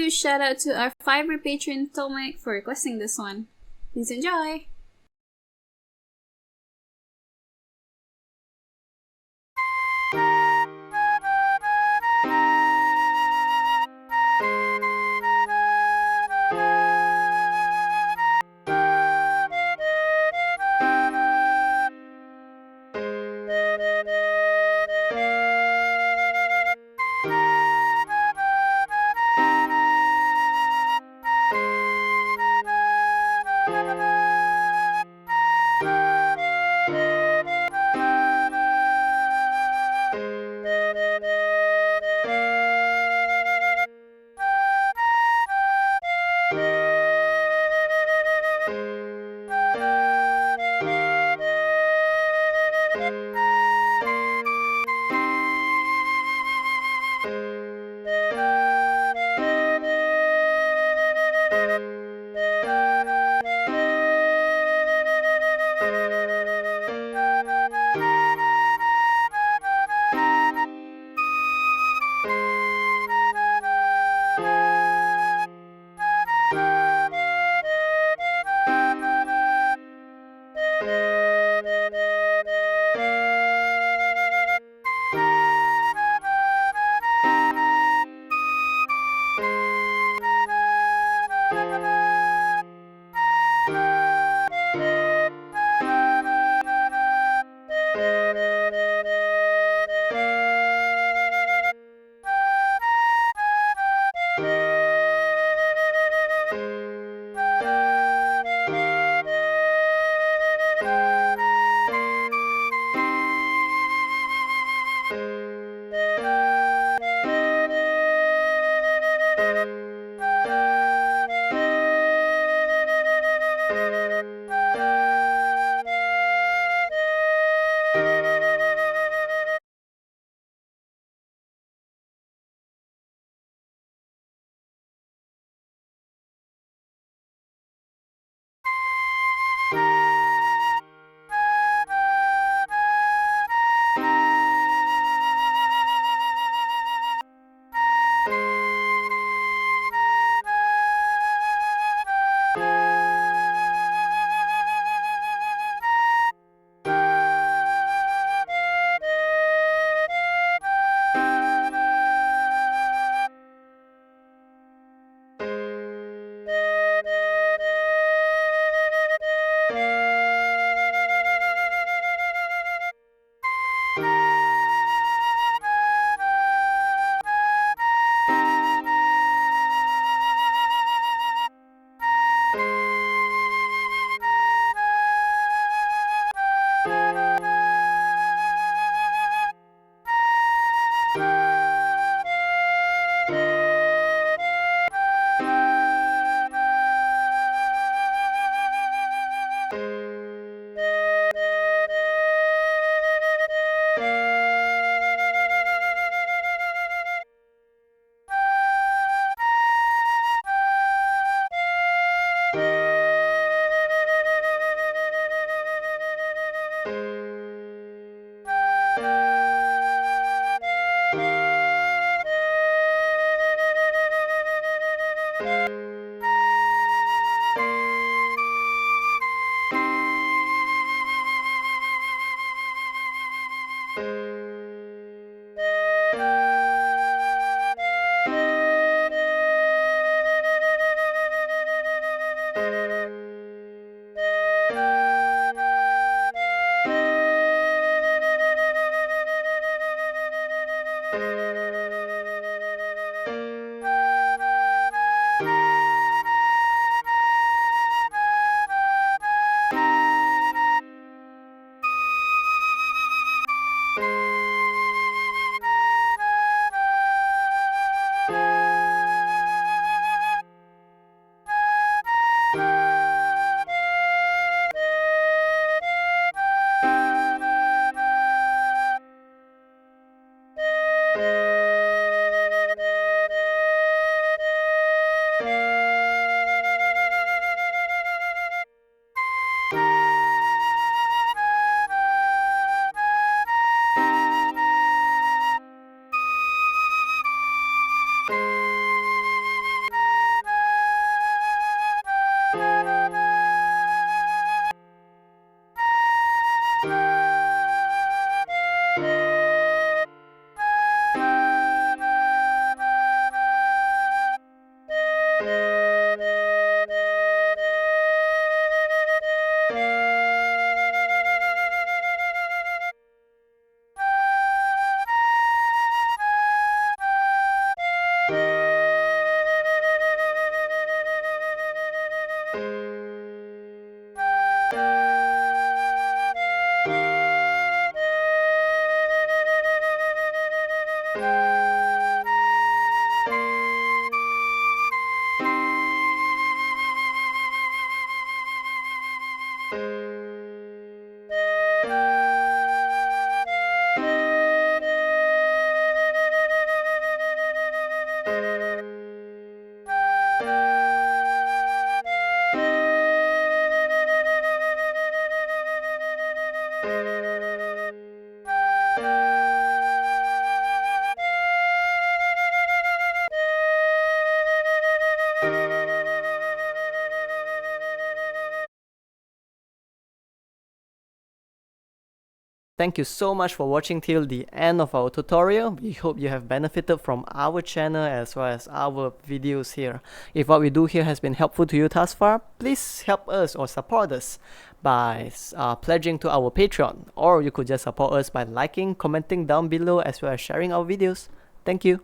huge shout out to our Fiverr patron Tomek for requesting this one. Please enjoy! Thank you so much for watching till the end of our tutorial. We hope you have benefited from our channel as well as our videos here. If what we do here has been helpful to you thus far, please help us or support us by pledging to our Patreon, or you could just support us by liking, commenting down below as well as sharing our videos. Thank you.